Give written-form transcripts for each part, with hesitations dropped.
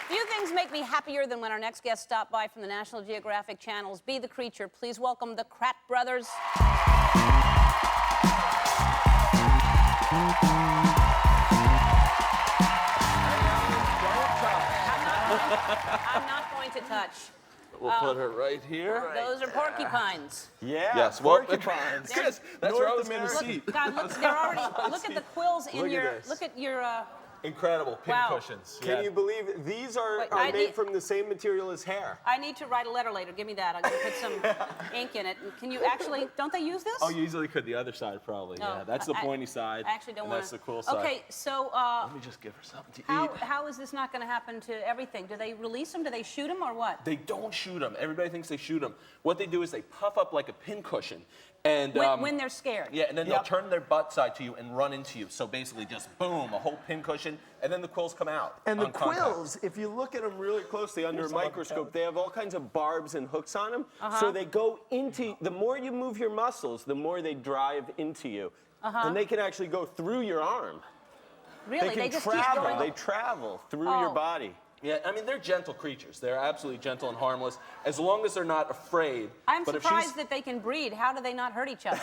Few things make me happier than when our next guest stopped by from the National Geographic channel's Be the Creature. Please welcome the Kratt Brothers. I'm not going to touch. We'll put her right here. Those are porcupines. Yeah, yes, porcupines. Yes, that's where I was going to see. God, look, they're already. Look at the quills in your. This. Look at your. Incredible pin cushions. Can you believe it? These are made from the same material as hair? I need to write a letter later. Give me that. I'm going to put some ink in it. Can you actually? Don't they use this? Oh, you easily could. The other side, probably. No, Yeah, that's the pointy side. I actually don't want to. That's the cool side. Okay, so. Let me just give her something to eat. How is this not going to happen to everything? Do they release them? Do they shoot them or what? They don't shoot them. Everybody thinks they shoot them. What they do is they puff up like a pin cushion. And, when they're scared. Yeah, and then they'll turn their butt side to you and run into you. So basically just boom, a whole pin cushion, and then the quills come out. And the quills, if you look at them really closely under a microscope, they have all kinds of barbs and hooks on them. So they go into, the more you move your muscles, the more they drive into you. And they can actually go through your arm. Really? They can just travel. keep going? They travel through your body. Yeah, I mean, they're gentle creatures. They're absolutely gentle and harmless, as long as they're not afraid. I'm surprised that they can breed. How do they not hurt each other?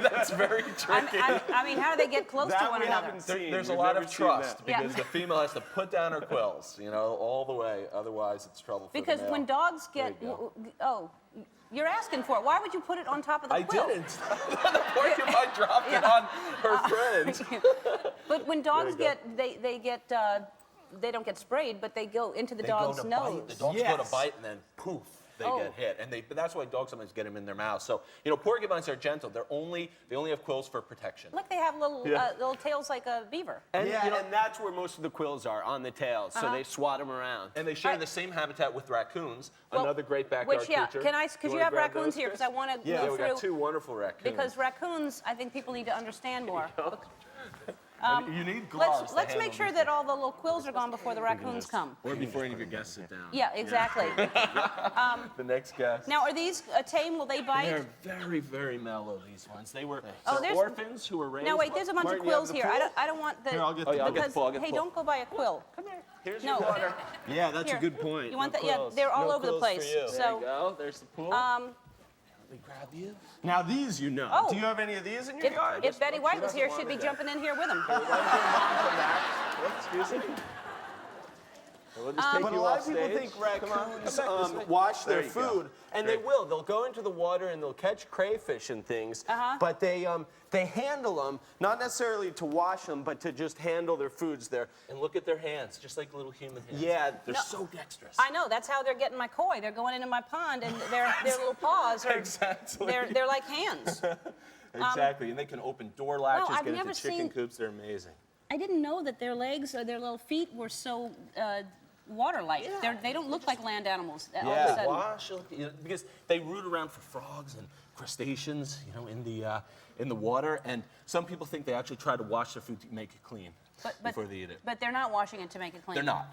That's very tricky. I mean, how do they get close to one another? There's a lot of trust, because the female has to put down her quills, you know, all the way. Otherwise, it's trouble for the male. Because when dogs get... Oh, you're asking for it. Why would you put it on top of the quilt? I didn't. The porcupine dropped it on her friend. But when dogs get... They don't get sprayed, but they go into the dog's nose. The dogs go to bite, and then poof, they get hit. And but that's why dogs sometimes get them in their mouth. So, you know, porcupines are gentle. They only have quills for protection. Look, they have little tails like a beaver. And, and that's where most of the quills are, on the tails. So they swat them around. And they share the same habitat with raccoons, another great backyard creature. Could you have raccoons here? Because I want to move through. Yeah, we got two wonderful raccoons. Because raccoons, I think people need to understand more. You need gloves. Let's make sure that all the little quills are gone before the raccoons come. Or before any of your guests sit down. Yeah, exactly. The next guest. Now, are these tame? Will they bite? They're very, very mellow, these ones. They were there's orphans who were raised. Now, wait, there's a bunch of quills here. I don't want the... Here, I'll get the pool. Hey, don't go by a quill. Come here. Here's your water. Yeah, that's a good point. You want that? Yeah, they're all over the place. There you go. There's the pool. Let me grab you. Now these, you know. Do you have any of these in your yard? If Betty White was here, she'd be jumping in here with them. Excuse me. We'll just But a lot of people think raccoons wash their food, and they will. They'll go into the water and they'll catch crayfish and things, but they handle them, not necessarily to wash them, but to just handle their foods there. And look at their hands, just like little human hands. Yeah. They're so dexterous. I know, that's how they're getting my koi. They're going into my pond, and their little paws are, they're like hands. Exactly, and they can open door latches, I've get never into chicken seen- coops. They're amazing. I didn't know that their legs or their little feet were so water-like. Yeah. They don't look like land animals. All of a Yeah, sudden. wash, because they root around for frogs and crustaceans, you know, in the water. And some people think they actually try to wash their food to make it clean before they eat it. But they're not washing it to make it clean. They're not.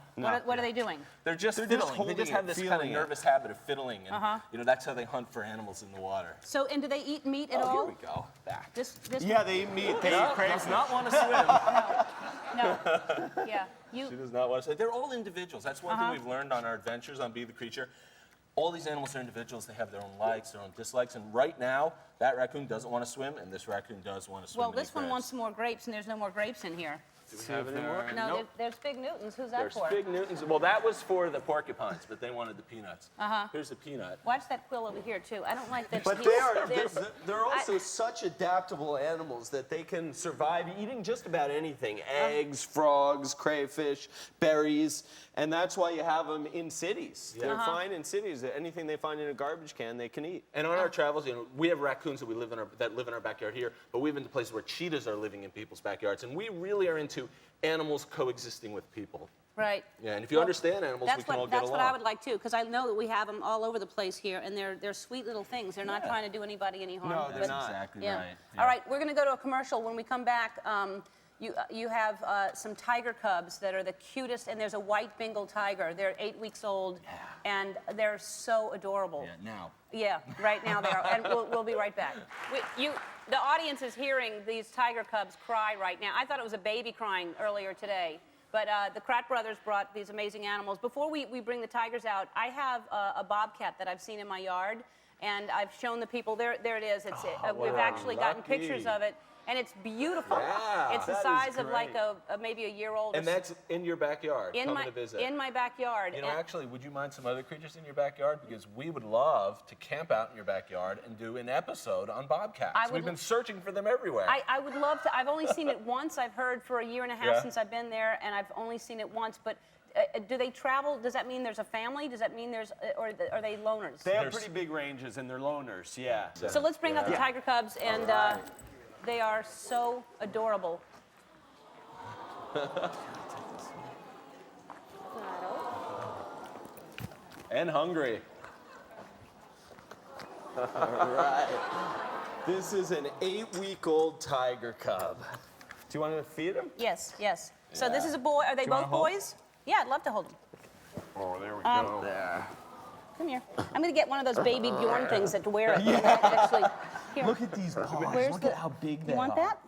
What are they doing? They're just fiddling. They just have this kind of nervous habit of fiddling, and you know, that's how they hunt for animals in the water. So, and do they eat meat at all? Here we go. Back. This Yeah, they eat meat. They eat crayfish. Does not want to swim. No. Yeah. She does not want to swim. They're all individuals. That's one thing we've learned on our adventures on Be the Creature. All these animals are individuals. They have their own likes, their own dislikes. And right now, that raccoon doesn't want to swim, and this raccoon does want to swim. Well, this one wants some more grapes, and there's no more grapes in here. Do we have any more? No, there's Big Newtons. Who's that for? There's Big Newtons. Well, that was for the porcupines, but they wanted the peanuts. Here's the peanut. Watch that quill over here, too. I don't like that. But they're also such adaptable animals that they can survive eating just about anything. Eggs, frogs, crayfish, berries. And that's why you have them in cities. They're fine in cities. Anything they find in a garbage can, they can eat. And on our travels, you know, we have raccoons that live in our backyard here, but we've been to places where cheetahs are living in people's backyards, and we really are into animals coexisting with people. Right. Yeah, and if you understand animals, we can all get along. That's what I would like, too, because I know that we have them all over the place here, and they're sweet little things. They're not trying to do anybody any harm. No, they're not. Exactly Yeah. right. All right, we're going to go to a commercial. When we come back, you have some tiger cubs that are the cutest, and there's a white Bengal tiger. They're 8 weeks old, and they're so adorable. Yeah, now. Yeah, right now they are, and we'll be right back. The audience is hearing these tiger cubs cry right now. I thought it was a baby crying earlier today, But the Kratt Brothers brought these amazing animals. Before we bring the tigers out, I have a bobcat that I've seen in my yard, and I've shown the people. There it is. We've actually gotten pictures of it, and it's beautiful. Yeah, it's the that size is of like great. maybe a year old. And that's in your backyard, coming to visit. In my backyard. You know, And- actually, would you mind some other creatures in your backyard? Because we would love to camp out in your backyard and do an episode on bobcats. We've been searching for them everywhere. I would love to. I've only seen it once. I've heard for a year and a half Yeah. since I've been there, and I've only seen it once. But do they travel? Does that mean there's a family? Does that mean there's, or are they loners? They have pretty big ranges, and they're loners, yeah. So let's bring out the Yeah. tiger cubs, and they are so adorable. And hungry. All right. This is an 8-week-old tiger cub. Do you want to feed him? Yes, yes. So this is a boy. Are they you wanna both hold? boys? Yeah, I'd love to hold them. Oh, there we go. There. Come here. I'm going to get one of those baby Bjorn things that to wear it. Actually, here. Look at these paws. Where's Look the- at how big they You want are. that?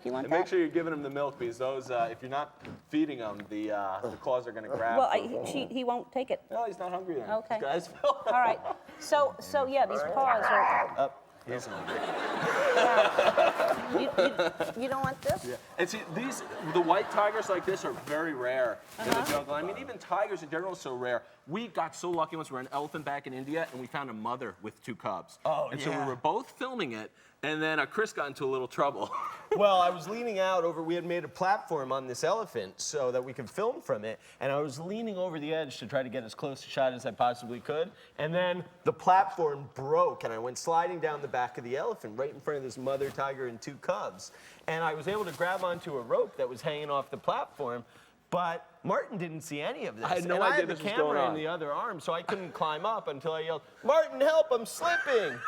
You want And make that? sure you're giving them the milk, because those, if you're not feeding them, the claws are going to grab. Well, them. he won't take it. No, he's not hungry then. Okay. Guys, All right. So yeah, these paws are. Up. He's hungry. You don't want this? and see, the white tigers like this are very rare in the jungle. I mean, even tigers in general are so rare. We got so lucky once we were in an elephant back in India, and we found a mother with 2 cubs. Oh, and so yeah. we were both filming it, and then Chris got into a little trouble. Well, I was leaning out over, we had made a platform on this elephant so that we could film from it, and I was leaning over the edge to try to get as close a shot as I possibly could, and then the platform broke, and I went sliding down the back of the elephant right in front of this mother tiger and 2 cubs. And I was able to grab onto a rope that was hanging off the platform, but Martin didn't see any of this. I had no and idea I had this the was camera going in on. the other arm, so I couldn't climb up until I yelled, "Martin, help, I'm slipping!"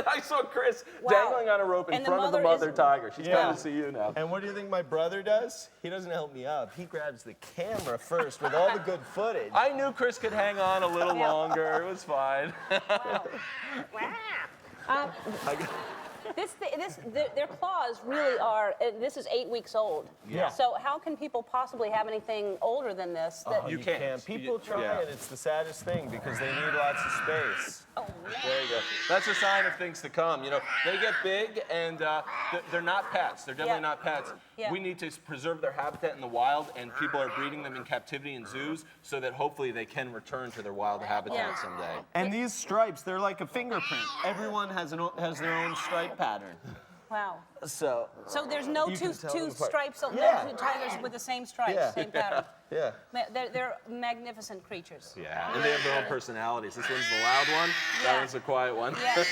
I saw Chris Wow. dangling on a rope in And the front of the mother mother is- tiger. She's Yeah. coming to see you now. And what do you think my brother does? He doesn't help me up. He grabs the camera first with all the good footage. I knew Chris could hang on a little longer. It was fine. Their claws really are. This is 8 weeks old. Yeah. So how can people possibly have anything older than this? That, You can't. People try, Yeah. and it's the saddest thing because they need lots of space. oh, There you go. That's a sign of things to come. You know, they get big, and they're not pets. They're definitely Yeah. not pets. Yeah. We need to preserve their habitat in the wild, and people are breeding them in captivity in zoos so that hopefully they can return to their wild habitat Yeah. someday. And these stripes, they're like a fingerprint. Everyone has their own stripe pattern. wow. So, So there's no You two can tell them apart. stripes, Yeah. no 2 tigers with the same stripes, Yeah. same pattern. yeah. They're magnificent creatures. Yeah, and they have their own personalities. This one's the loud one. That Yeah. one's the quiet one. Yeah.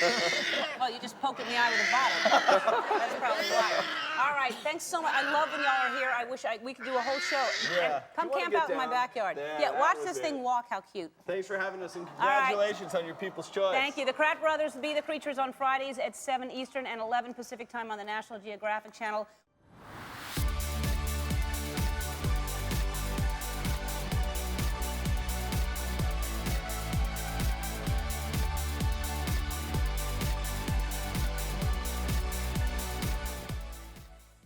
Well, you just poked it in the eye with a bottle. That's probably why. All right, thanks so much. I love when y'all are here. I wish we could do a whole show. Yeah. And come You wanna camp get out in my down? backyard. Yeah, Yeah, that watch was this it. thing walk. How cute. Thanks for having us, and right. congratulations on your People's Choice. Thank you. The Kratt Brothers Be the Creatures on Fridays at 7 Eastern and 11 Pacific time on the National Geographic Channel.